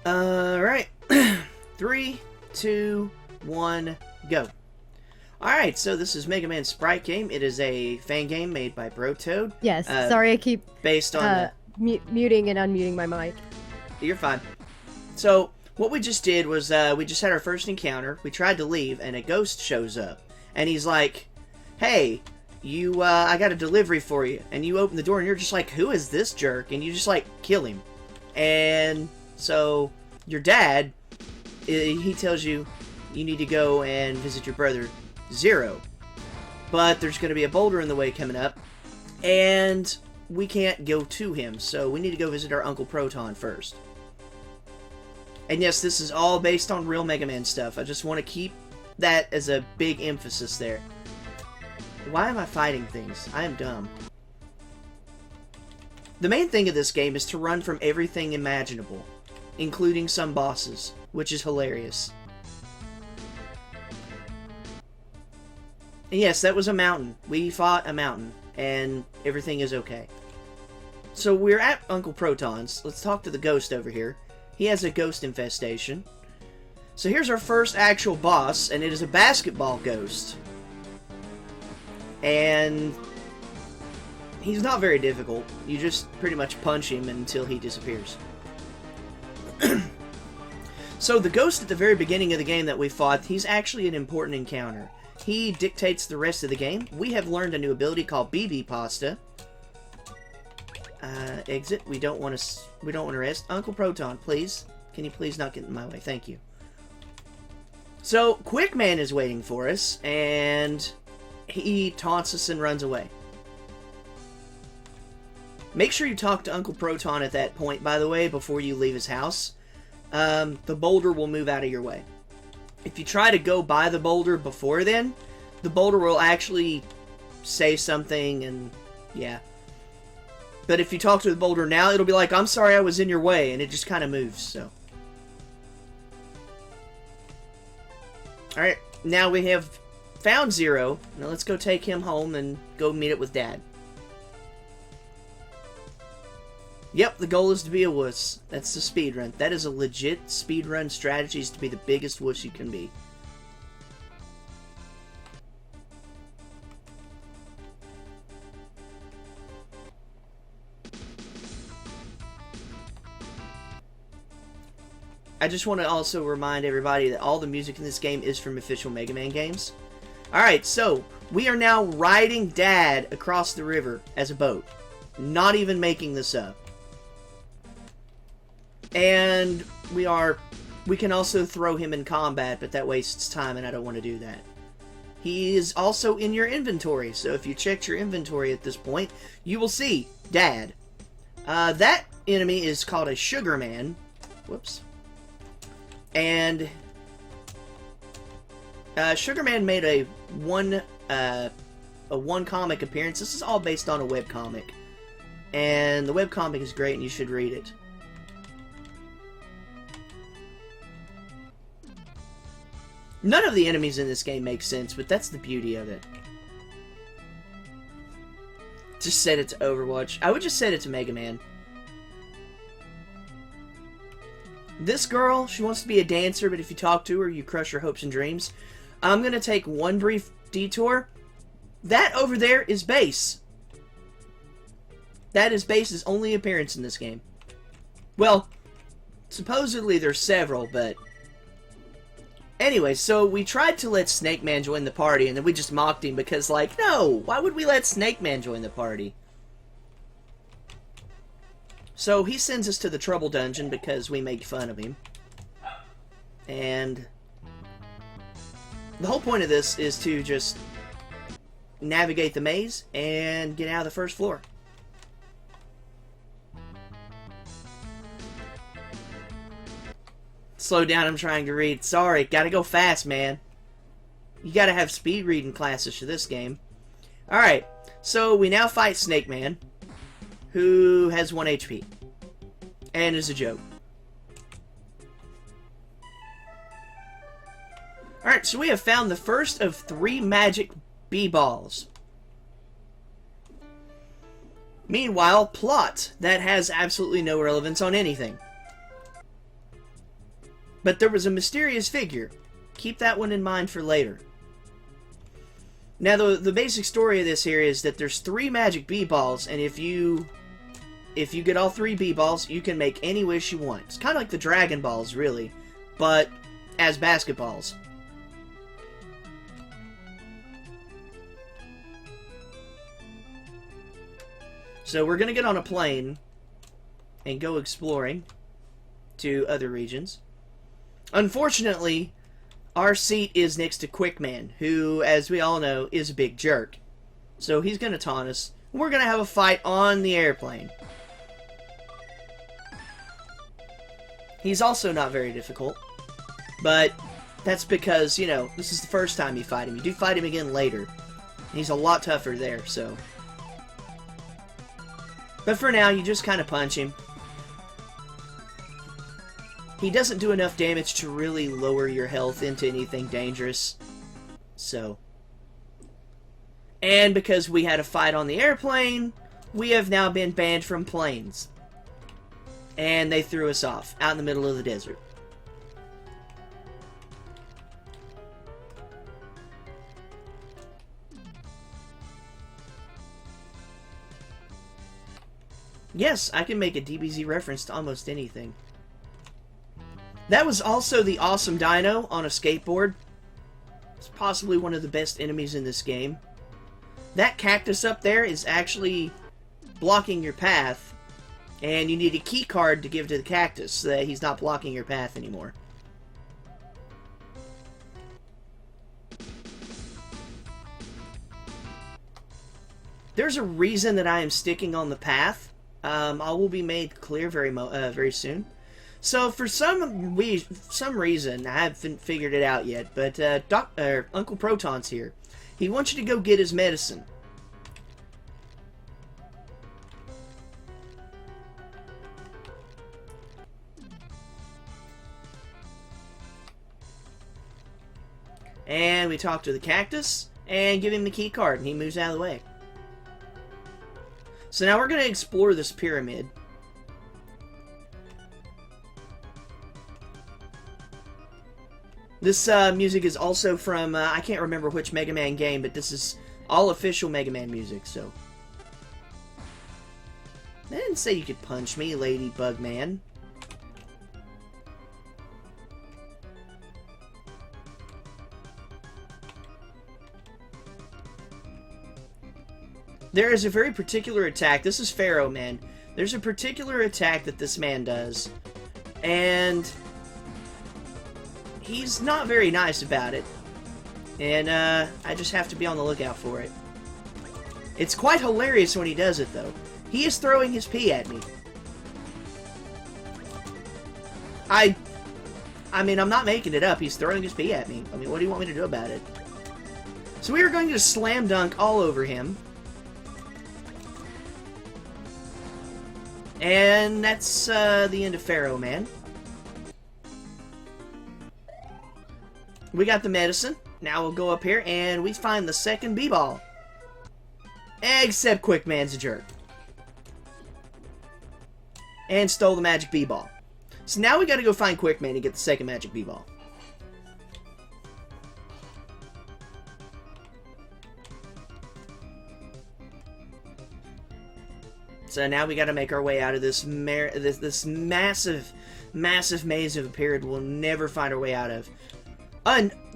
Alright. 3, 2, 1, go. Alright, so this is Mega Man Sprite game. It is a fan game made by Toad. Yes, sorry I keep based on muting and unmuting my mic. You're fine. So, what we just did was, we just had our first encounter. We tried to leave, and a ghost shows up. And he's like, hey, I got a delivery for you. And you open the door, and you're just like, who is this jerk? And you just, like, kill him. And so, your dad, he tells you, you need to go and visit your brother, Zero. But there's going to be a boulder in the way coming up, and we can't go to him, so we need to go visit our Uncle Proton first. And yes, this is all based on real Mega Man stuff. I just want to keep that as a big emphasis there. Why am I fighting things? I am dumb. The main thing of this game is to run from everything imaginable, including some bosses, which is hilarious. And yes, that was a mountain. We fought a mountain, and everything is okay. So we're at Uncle Proton's. Let's talk to the ghost over here. He has a ghost infestation. So here's our first actual boss, and it is a basketball ghost. And he's not very difficult. You just pretty much punch him until he disappears. So the ghost at the very beginning of the game that we fought, he's actually an important encounter. He dictates the rest of the game. We have learned a new ability called BB Pasta. Exit. We don't want to rest. Uncle Proton, please. Can you please not get in my way? Thank you. So, Quickman is waiting for us, and he taunts us and runs away. Make sure you talk to Uncle Proton at that point, by the way, before you leave his house. The boulder will move out of your way. If you try to go by the boulder before then, the boulder will actually say something, and yeah. But if you talk to the boulder now, it'll be like, I'm sorry I was in your way, and it just kind of moves, so. Alright, now we have found Zero. Now let's go take him home and go meet it with Dad. Yep, the goal is to be a wuss. That's the speedrun. That is a legit speedrun strategy, is to be the biggest wuss you can be. I just want to also remind everybody that all the music in this game is from official Mega Man games. Alright, so we are now riding Dad across the river as a boat. Not even making this up. And we can also throw him in combat, but that wastes time and I don't want to do that. He is also in your inventory, so if you checked your inventory at this point, you will see Dad. That enemy is called a Sugar Man. Whoops. And Sugar Man made a one comic appearance. This is all based on a webcomic. And the webcomic is great and you should read it. None of the enemies in this game make sense, but that's the beauty of it. Just set it to Overwatch. I would just set it to Mega Man. This girl, she wants to be a dancer, but if you talk to her, you crush her hopes and dreams. I'm going to take one brief detour. That over there is Bass. That is Bass's only appearance in this game. Well, supposedly there's several, but... Anyway, so we tried to let Snake Man join the party, and then we just mocked him because, like, no! Why would we let Snake Man join the party? So he sends us to the Trouble Dungeon because we make fun of him. And the whole point of this is to just navigate the maze and get out of the first floor. Slow down, I'm trying to read. Sorry, gotta go fast, man. You gotta have speed reading classes for this game. Alright, so we now fight Snake Man, who has 1 HP. And is a joke. Alright, so we have found the first of 3 magic B-balls. Meanwhile, plot. That has absolutely no relevance on anything. But there was a mysterious figure. Keep that one in mind for later. Now, the basic story of this here is that there's 3 magic bee balls, and if you get all 3 bee balls, you can make any wish you want. It's kind of like the Dragon Balls, really, but as basketballs. So we're going to get on a plane and go exploring to other regions. Unfortunately, our seat is next to Quickman, who, as we all know, is a big jerk. So he's going to taunt us. We're going to have a fight on the airplane. He's also not very difficult, but that's because, you know, this is the first time you fight him. You do fight him again later. He's a lot tougher there, so. But for now, you just kind of punch him. He doesn't do enough damage to really lower your health into anything dangerous. So. And because we had a fight on the airplane, we have now been banned from planes. And they threw us off, out in the middle of the desert. Yes, I can make a DBZ reference to almost anything. That was also the awesome dino on a skateboard. It's possibly one of the best enemies in this game. That cactus up there is actually blocking your path, and you need a key card to give to the cactus so that he's not blocking your path anymore. There's a reason that I am sticking on the path. I will be made clear very soon. So for some reason, I haven't figured it out yet, but Uncle Proton's here. He wants you to go get his medicine. And we talk to the cactus and give him the key card, and he moves out of the way. So now we're going to explore this pyramid. This music is also from, I can't remember which Mega Man game, but this is all official Mega Man music, so. I didn't say you could punch me, Ladybug Man. There is a very particular attack. This is Pharaoh Man. There's a particular attack that this man does. And he's not very nice about it. And I just have to be on the lookout for it. It's quite hilarious when he does it, though. He is throwing his pee at me. I mean, I'm not making it up. He's throwing his pee at me. I mean, what do you want me to do about it? So we are going to slam dunk all over him. And that's the end of Pharaoh Man. We got the medicine. Now we'll go up here and we find the second B-ball. Except Quickman's a jerk. And stole the magic B-ball. So now we gotta go find Quickman and get the second magic B-ball. So now we got to make our way out of this this massive maze of a period we'll never find our way out of.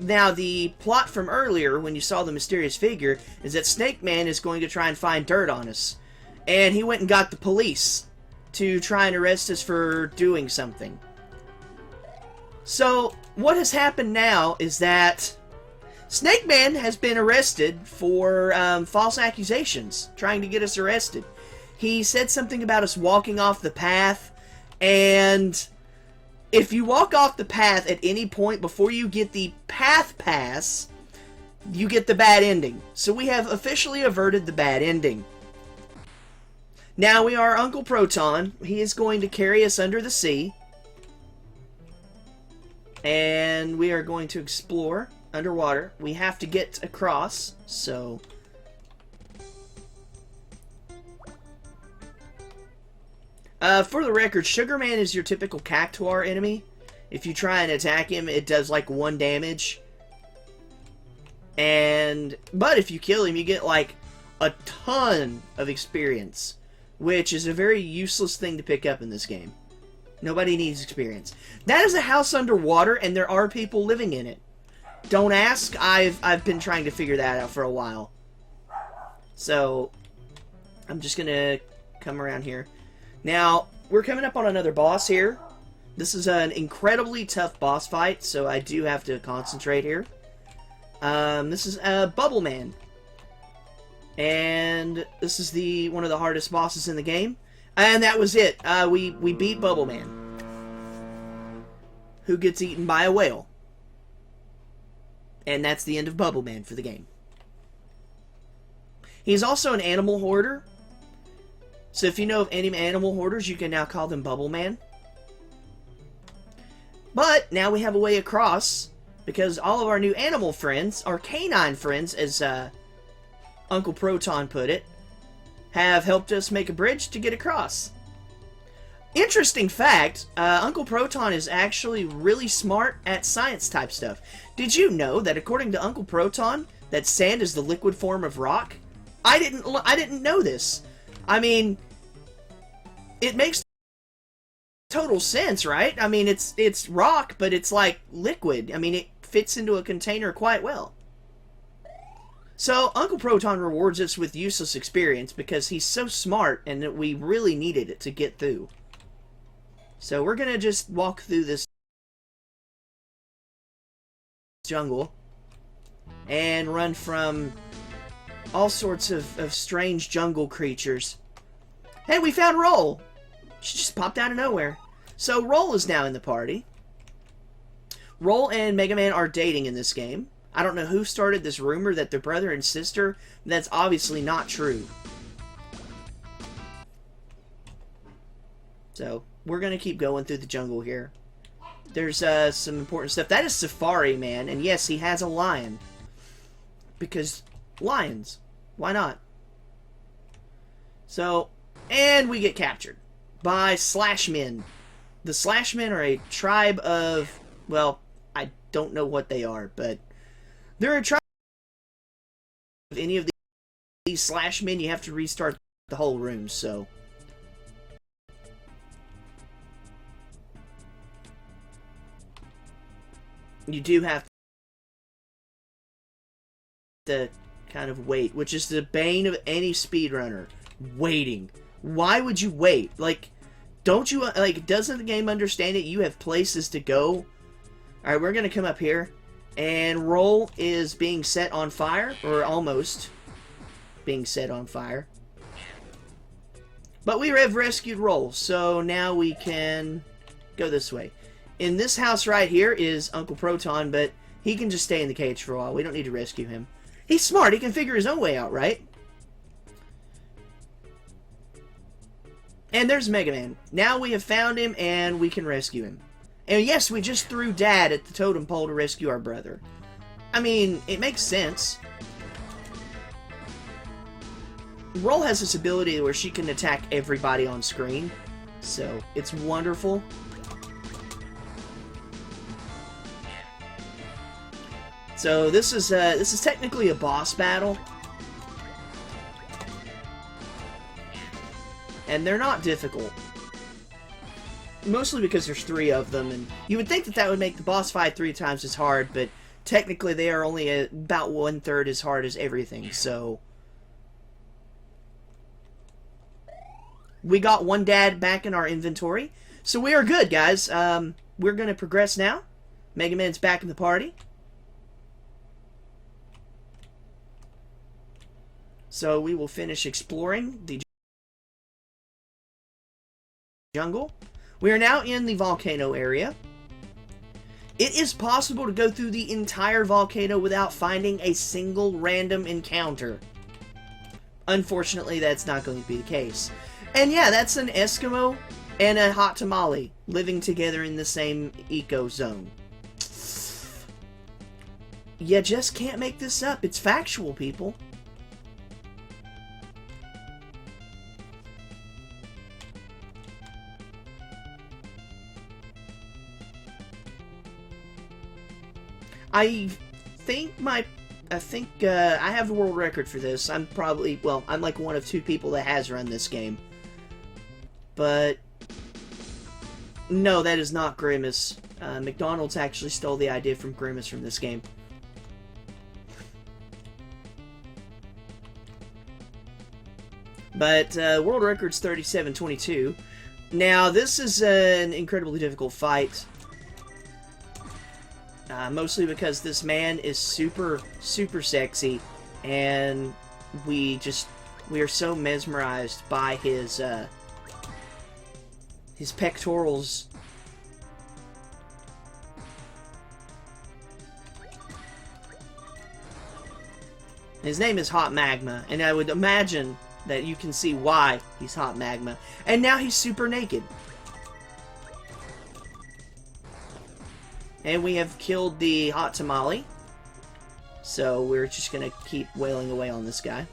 Now, the plot from earlier, when you saw the mysterious figure, is that Snake Man is going to try and find dirt on us. And he went and got the police to try and arrest us for doing something. So, what has happened now is that Snake Man has been arrested for false accusations, trying to get us arrested. He said something about us walking off the path, and if you walk off the path at any point before you get the path pass, you get the bad ending. So we have officially averted the bad ending. Now we are Uncle Proton. He is going to carry us under the sea. And we are going to explore underwater. We have to get across, so for the record, Sugar Man is your typical Cactuar enemy. If you try and attack him, it does like 1 damage. But if you kill him, you get like a ton of experience, which is a very useless thing to pick up in this game. Nobody needs experience. That is a house underwater, and there are people living in it. Don't ask. I've been trying to figure that out for a while. So, I'm just gonna come around here. Now, we're coming up on another boss here. This is an incredibly tough boss fight, so I do have to concentrate here. This is Bubble Man. And this is one of the hardest bosses in the game. And that was it. We beat Bubble Man, who gets eaten by a whale. And that's the end of Bubble Man for the game. He's also an animal hoarder. So if you know of any animal hoarders, you can now call them Bubble Man. But now we have a way across, because all of our new animal friends, our canine friends, as Uncle Proton put it, have helped us make a bridge to get across. Interesting fact, Uncle Proton is actually really smart at science type stuff. Did you know that according to Uncle Proton, that sand is the liquid form of rock? I didn't know this. I mean, it makes total sense, right? I mean, it's rock, but it's like liquid. I mean, it fits into a container quite well. So, Uncle Proton rewards us with useless experience because he's so smart and that we really needed it to get through. So, we're gonna just walk through this jungle and run from all sorts of strange jungle creatures. Hey, we found Roll! She just popped out of nowhere. So, Roll is now in the party. Roll and Mega Man are dating in this game. I don't know who started this rumor that they're brother and sister. That's obviously not true. So, we're going to keep going through the jungle here. There's some important stuff. That is Safari Man, and yes, he has a lion. Because lions. Why not? So, and we get captured by Slashmen. The Slashmen are a tribe of, well, I don't know what they are, but they're a tribe. If any of these Slashmen, you have to restart the whole room, so. You do have to kind of wait, which is the bane of any speedrunner. Waiting. Why would you wait? Like, don't you, like, doesn't the game understand it? You have places to go. Alright, we're gonna come up here. And Roll is being set on fire, or almost being set on fire. But we have rescued Roll, so now we can go this way. In this house right here is Uncle Proton, but he can just stay in the cage for a while. We don't need to rescue him. He's smart. He can figure his own way out, right? And there's Mega Man. Now we have found him, and we can rescue him. And yes, we just threw Dad at the totem pole to rescue our brother. I mean, it makes sense. Roll has this ability where she can attack everybody on screen. So, it's wonderful. So this is technically a boss battle. And they're not difficult. Mostly because there's 3 of them, and you would think that that would make the boss fight 3 times as hard, but technically they are only about 1/3 as hard as everything, so. We got 1 Dad back in our inventory, so we are good, guys. We're going to progress now. Mega Man's back in the party. So we will finish exploring the jungle. We are now in the volcano area. It is possible to go through the entire volcano without finding a single random encounter. Unfortunately, that's not going to be the case. And yeah, that's an Eskimo and a hot tamale living together in the same eco zone. You just can't make this up. It's factual, people. I think I have the world record for this. I'm probably, well, I'm like one of 2 people that has run this game. But no, that is not Grimace. McDonald's actually stole the idea from Grimace from this game. But world record's 37:22. Now, this is an incredibly difficult fight. Mostly because this man is super, super sexy. And we are so mesmerized by his pectorals. His name is Hot Magma, and I would imagine that you can see why he's Hot Magma. And now he's super naked. And we have killed the Hot Tamale. So we're just gonna keep wailing away on this guy.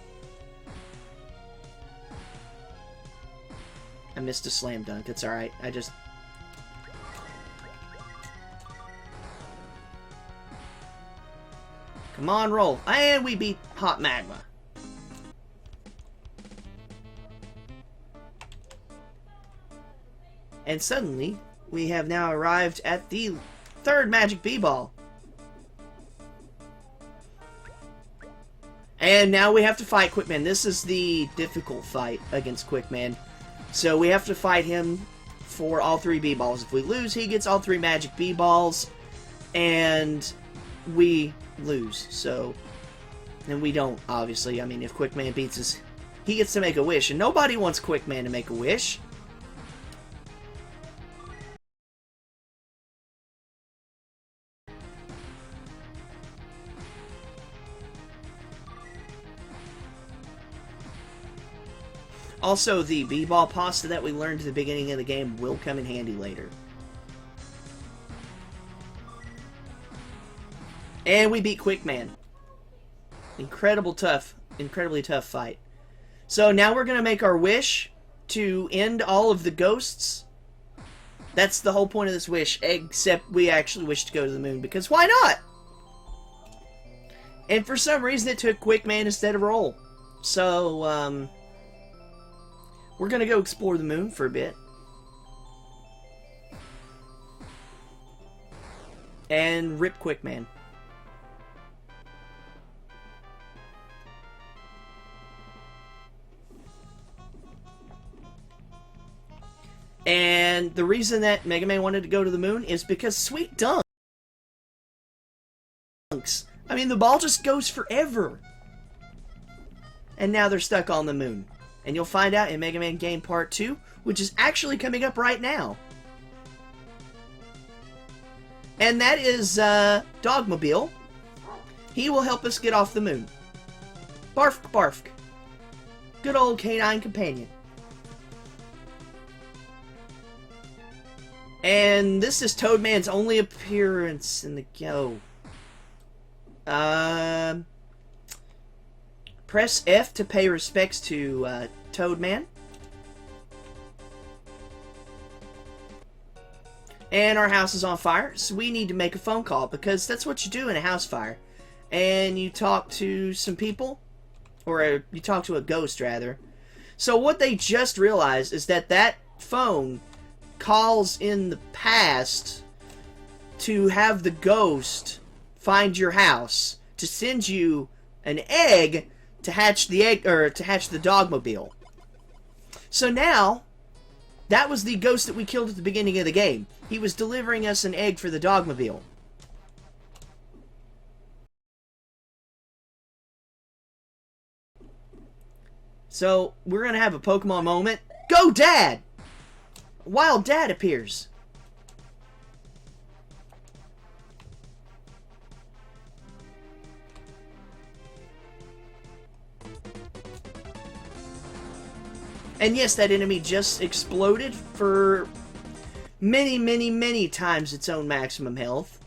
I missed a slam dunk. It's alright. Come on, roll. And we beat Hot Magma. And suddenly, we have now arrived at the 3rd Magic B-Ball. And now we have to fight Quickman. This is the difficult fight against Quickman. So we have to fight him for all 3 B-Balls. If we lose, he gets all 3 Magic B-Balls. And we lose. So, and we don't, obviously. I mean, if Quickman beats us, he gets to make a wish. And nobody wants Quickman to make a wish. Also, the B-Ball pasta that we learned at the beginning of the game will come in handy later. And we beat Quickman. Incredibly tough fight. So now we're going to make our wish to end all of the ghosts. That's the whole point of this wish, except we actually wish to go to the moon, because why not? And for some reason it took Quickman instead of Roll. So, we're going to go explore the moon for a bit. And rip Quickman. And the reason that Mega Man wanted to go to the moon is because sweet dunks. I mean, the ball just goes forever. And now they're stuck on the moon. And you'll find out in Mega Man Game Part 2, which is actually coming up right now. And that is Dogmobile. He will help us get off the moon. Barf, barf. Good old canine companion. And this is Toadman's only appearance in the go. Press F to pay respects to Toadman. And our house is on fire, so we need to make a phone call, because that's what you do in a house fire. And you talk to some people, or you talk to a ghost, rather. So what they just realized is that that phone calls in the past to have the ghost find your house, to send you an egg to hatch the egg, or to hatch the Dogmobile. So now, that was the ghost that we killed at the beginning of the game. He was delivering us an egg for the Dogmobile. So, we're gonna have a Pokemon moment. Go, Dad! Wild Dad appears. And yes, that enemy just exploded for many, many, many times its own maximum health.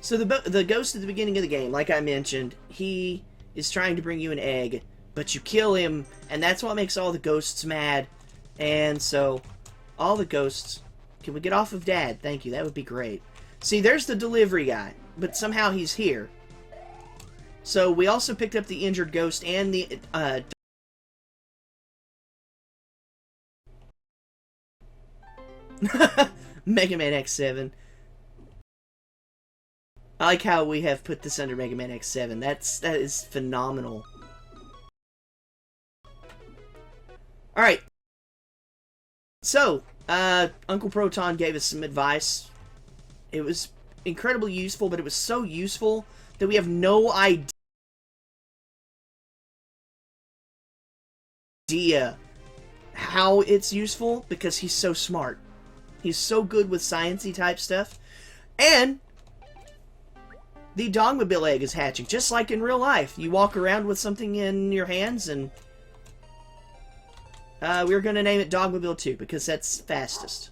So the ghost at the beginning of the game, like I mentioned, he is trying to bring you an egg, but you kill him, and that's what makes all the ghosts mad. And so, all the ghosts... Can we get off of Dad? Thank you, that would be great. See, there's the delivery guy, but somehow he's here. So, we also picked up the injured ghost and the, Mega Man X7. I like how we have put this under Mega Man X7. That is phenomenal. Alright. So, Uncle Proton gave us some advice. It was incredibly useful, but it was so useful that we have no idea how it's useful because he's so smart. He's so good with sciencey type stuff. And the Dogmobile egg is hatching, just like in real life. You walk around with something in your hands, and we're going to name it Dogmobile 2, because that's fastest.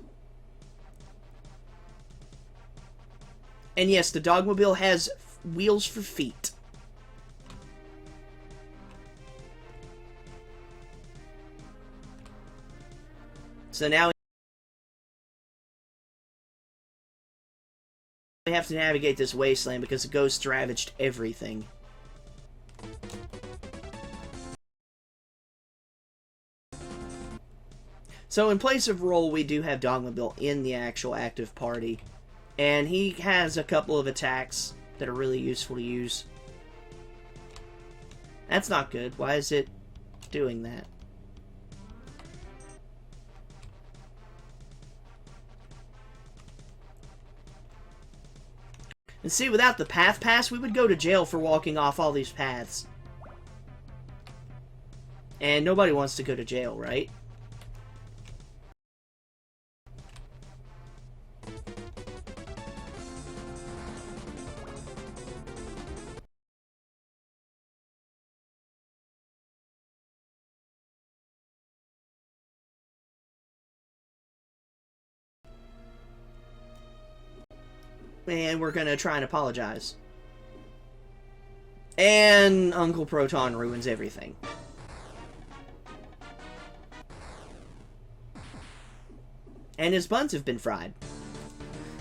And yes, the Dogmobile has wheels for feet. So now we have to navigate this wasteland because the ghosts ravaged everything. So in place of Roll, we do have Dogmobile in the actual active party. And he has a couple of attacks that are really useful to use. That's not good. Why is it doing that? And see, without the path pass, we would go to jail for walking off all these paths. And nobody wants to go to jail, right? And we're gonna try and apologize. And Uncle Proton ruins everything. And his buns have been fried.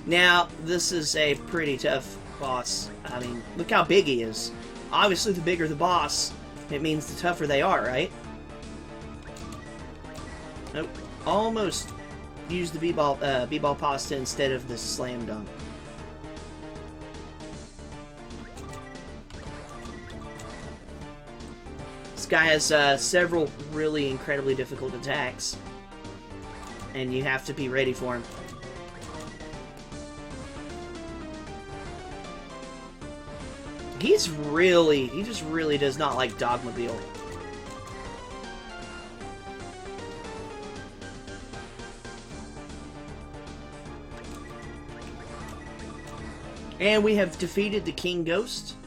Now, this is a pretty tough boss. I mean, look how big he is. Obviously, the bigger the boss, it means the tougher they are, right? Nope. Almost used the B-ball pasta instead of the slam dunk. This guy has several really incredibly difficult attacks, and you have to be ready for him. He just really does not like Dogmobile. And we have defeated the King Ghost.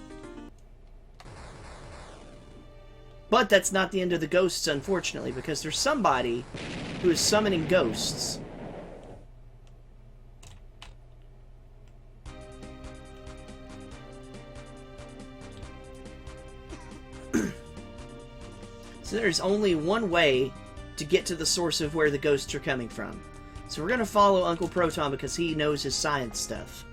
But that's not the end of the ghosts, unfortunately, because there's somebody who is summoning ghosts. So there's only one way to get to the source of where the ghosts are coming from. So we're going to follow Uncle Proton because he knows his science stuff.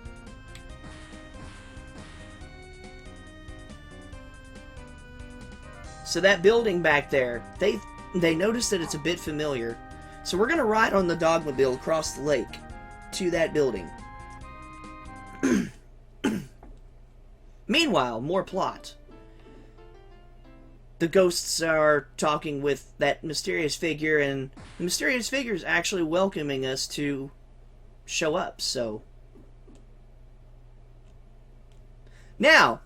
So that building back there, they noticed that it's a bit familiar. So we're going to ride on the Dogmobile across the lake to that building. Meanwhile, more plot. The ghosts are talking with that mysterious figure, and the mysterious figure is actually welcoming us to show up, so... Now,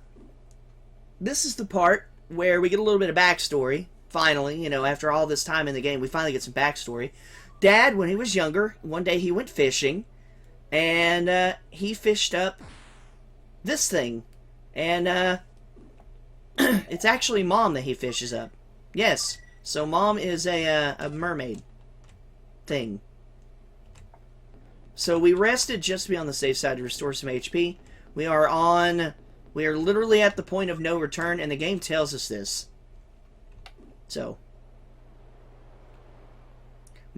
this is the part where we get a little bit of backstory. Finally, you know, after all this time in the game, we finally get some backstory. Dad, when he was younger, one day he went fishing, and he fished up this thing. And it's actually Mom that he fishes up. Yes, so Mom is a mermaid thing. So we rested just to be on the safe side to restore some HP. We are literally at the point of no return, and the game tells us this. So,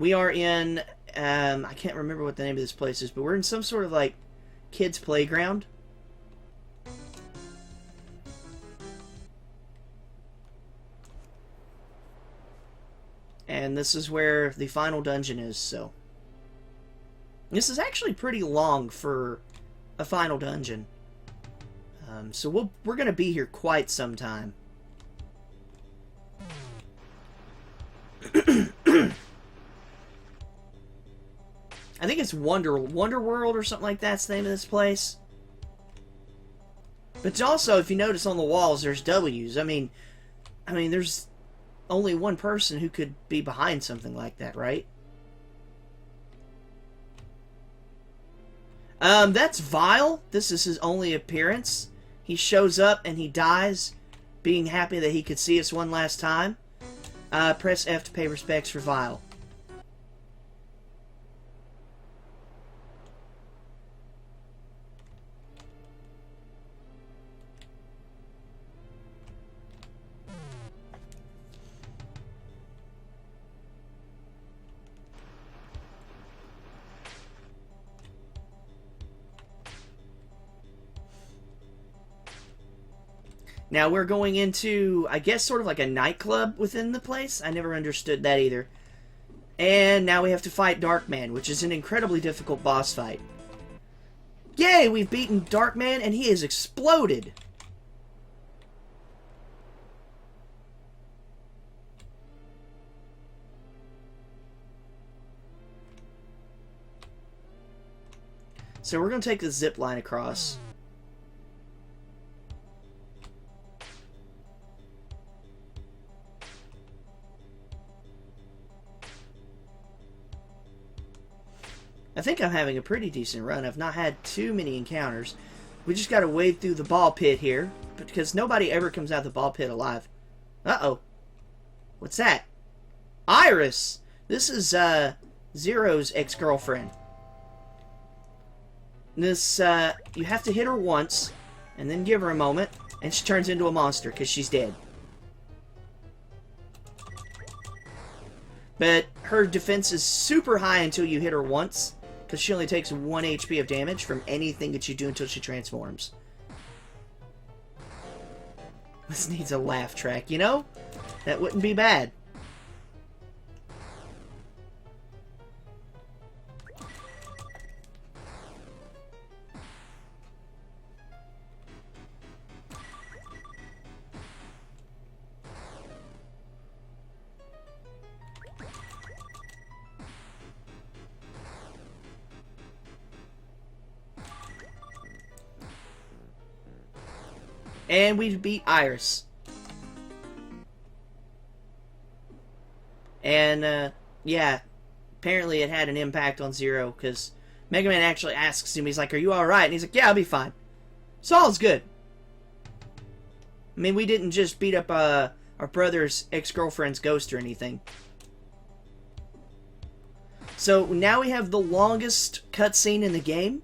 We are in, I can't remember what the name of this place is, but we're in some sort of, like, kids' playground. And this is where the final dungeon is, so. This is actually pretty long for a final dungeon. So we're going to be here quite some time. I think it's Wonder World or something like that's the name of this place. But also, if you notice on the walls, there's W's. I mean, there's only one person who could be behind something like that, right? That's Vile. This is his only appearance. He shows up and he dies, being happy that he could see us one last time. Press F to pay respects for Vile. Now we're going into, I guess, sort of like a nightclub within the place. I never understood that either. And now we have to fight Darkman, which is an incredibly difficult boss fight. Yay! We've beaten Darkman, and he has exploded! So we're going to take the zip line across. I think I'm having a pretty decent run. I've not had too many encounters. We just gotta wade through the ball pit here, because nobody ever comes out of the ball pit alive. Uh-oh. What's that? Iris! This is, Zero's ex-girlfriend. This, you have to hit her once, and then give her a moment, and she turns into a monster, because she's dead. But her defense is super high until you hit her once, because she only takes 1 HP of damage from anything that you do until she transforms. This needs a laugh track, you know? That wouldn't be bad. And we beat Iris. And, yeah. Apparently it had an impact on Zero, because Mega Man actually asks him, he's like, are you alright? And he's like, yeah, I'll be fine. So all's good. I mean, we didn't just beat up, our brother's ex-girlfriend's ghost or anything. So, now we have the longest cutscene in the game.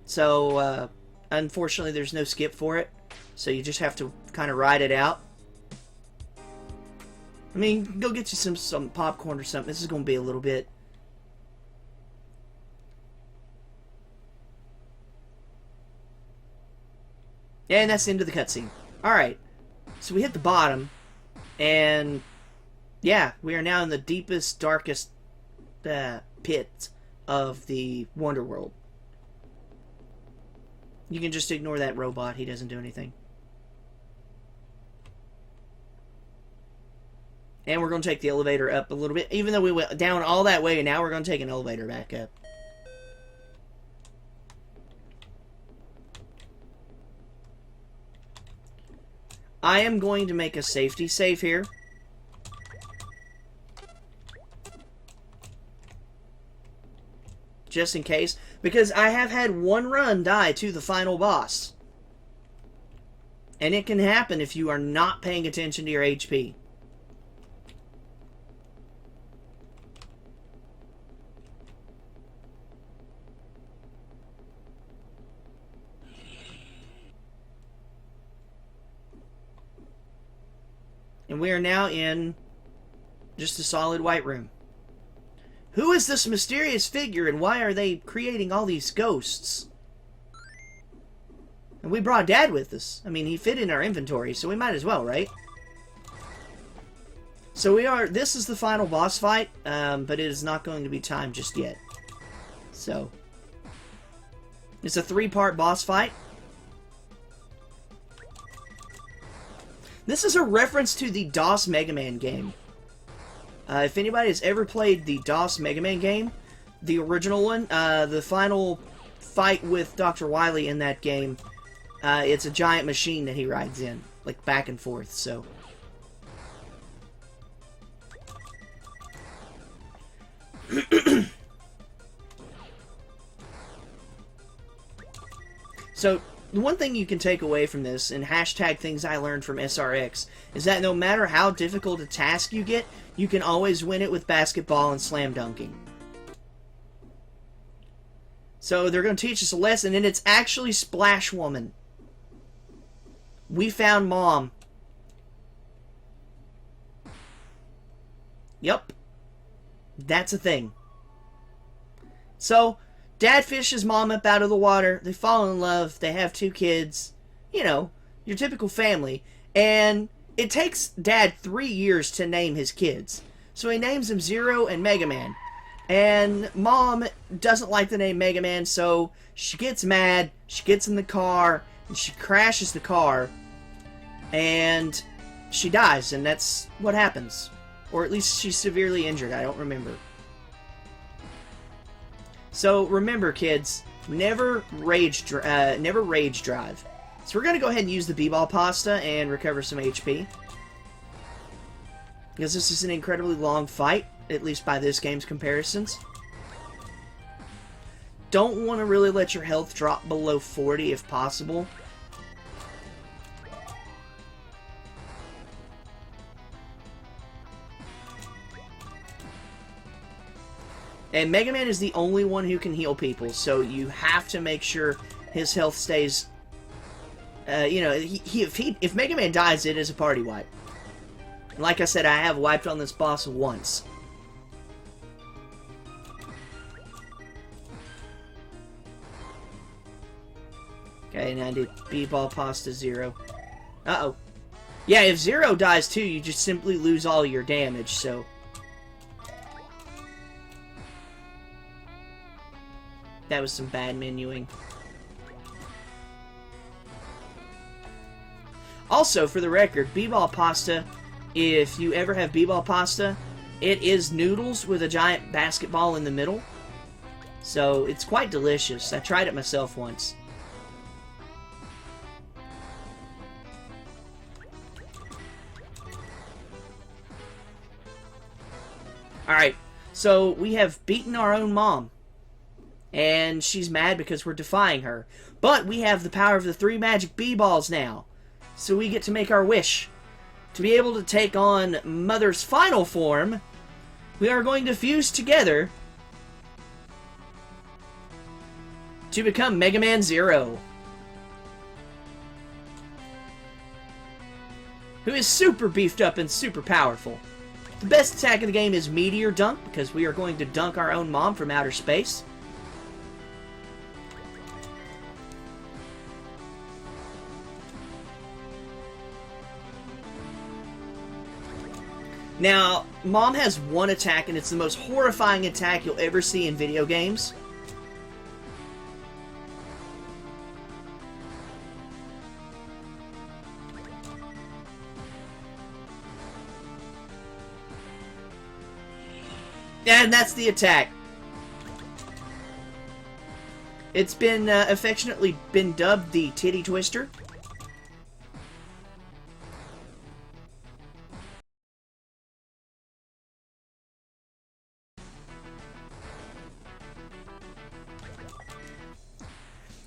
So, unfortunately, there's no skip for it, so you just have to kind of ride it out. I mean, go get you some popcorn or something. This is going to be a little bit. And that's the end of the cutscene. Alright, so we hit the bottom, and yeah, we are now in the deepest, darkest pit of the Wonder World. You can just ignore that robot. He doesn't do anything. And we're going to take the elevator up a little bit. Even though we went down all that way, now we're going to take an elevator back up. I am going to make a safety save here. Just in case. Because I have had one run die to the final boss. And it can happen if you are not paying attention to your HP. And we are now in just a solid white room. Who is this mysterious figure and why are they creating all these ghosts? And we brought Dad with us. I mean, he fit in our inventory, so we might as well, right? So this is the final boss fight, but it is not going to be timed just yet. So, it's a 3-part boss fight. This is a reference to the DOS Mega Man game. If anybody has ever played the DOS Mega Man game, the original one, the final fight with Dr. Wily in that game, it's a giant machine that he rides in, like back and forth, so. So, the one thing you can take away from this, and hashtag things I learned from SRX, is that no matter how difficult a task you get, you can always win it with basketball and slam dunking. So they're going to teach us a lesson, and it's actually Splash Woman. We found Mom. Yep. That's a thing. So, Dad fishes Mom up out of the water. They fall in love. They have 2 kids. You know, your typical family. And it takes Dad 3 years to name his kids. So he names them Zero and Mega Man. And Mom doesn't like the name Mega Man, so she gets mad. She gets in the car, and she crashes the car. And she dies, and that's what happens. Or at least she's severely injured. I don't remember. So remember, kids, never rage drive. So we're going to go ahead and use the B-Ball Pasta and recover some HP. Because this is an incredibly long fight, at least by this game's comparisons. Don't want to really let your health drop below 40 if possible. And Mega Man is the only one who can heal people, so you have to make sure his health stays... you know, if Mega Man dies, it is a party wipe. Like I said, I have wiped on this boss once. Okay, now I did B-Ball Pasta Zero. Uh-oh. Yeah, if Zero dies too, you just simply lose all your damage, so... That was some bad menuing. Also, for the record, B-Ball Pasta, if you ever have B-Ball Pasta, it is noodles with a giant basketball in the middle. So, it's quite delicious. I tried it myself once. Alright, so we have beaten our own mom. And she's mad because we're defying her. But we have the power of the 3 magic B-balls now. So we get to make our wish. To be able to take on Mother's final form, we are going to fuse together to become Mega Man Zero. Who is super beefed up and super powerful. The best attack in the game is Meteor Dunk, because we are going to dunk our own mom from outer space. Now, Mom has one attack, and it's the most horrifying attack you'll ever see in video games. And that's the attack. It's been affectionately been dubbed the Titty Twister.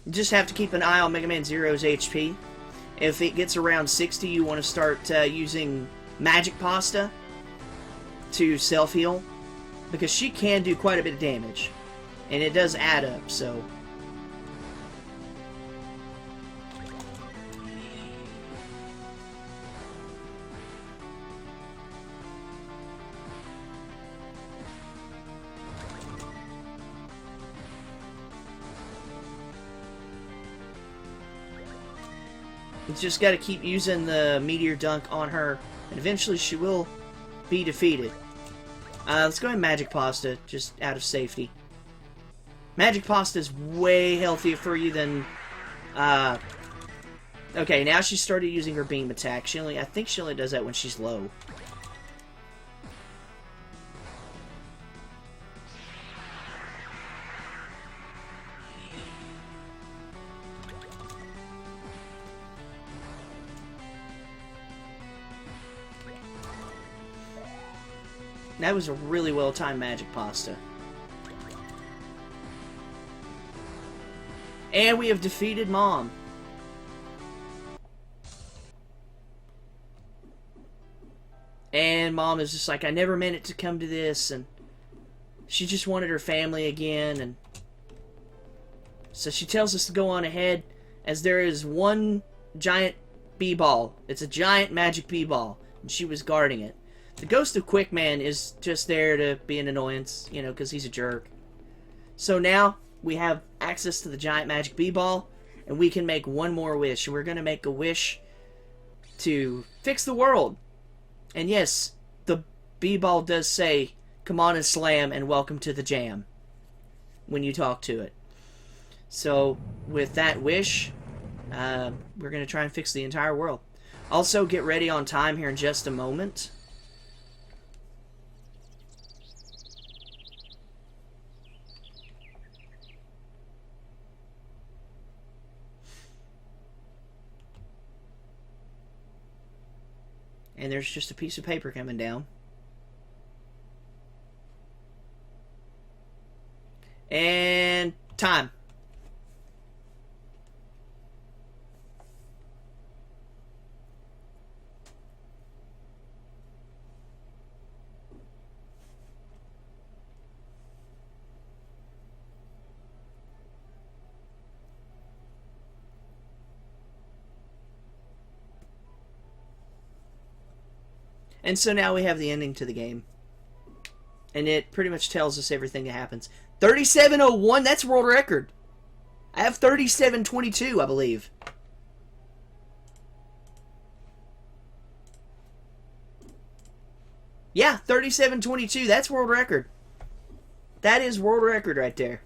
You just have to keep an eye on Mega Man Zero's HP. If it gets around 60, you want to start using Magic Pasta to self-heal, because she can do quite a bit of damage. And it does add up, so... You just got to keep using the meteor dunk on her, and eventually she will be defeated. Let's go ahead and magic pasta, just out of safety. Magic pasta is way healthier for you than... Okay, now she started using her beam attack. I think she only does that when she's low. That was a really well-timed magic pasta. And we have defeated Mom. And Mom is just like, I never meant it to come to this, and she just wanted her family again, and so she tells us to go on ahead, as there is one giant bee-ball. It's a giant magic bee-ball, and she was guarding it. The ghost of Quickman is just there to be an annoyance, you know, because he's a jerk. So now we have access to the giant magic bee-ball, and we can make one more wish. And we're going to make a wish to fix the world. And yes, the bee-ball does say, come on and slam and welcome to the jam, when you talk to it. So with that wish, we're going to try and fix the entire world. Also, get ready on time here in just a moment. And there's just a piece of paper coming down. And time. And so now we have the ending to the game. And it pretty much tells us everything that happens. 37:01, that's world record. I have 37:22, I believe. Yeah, 37:22, that's world record. That is world record right there.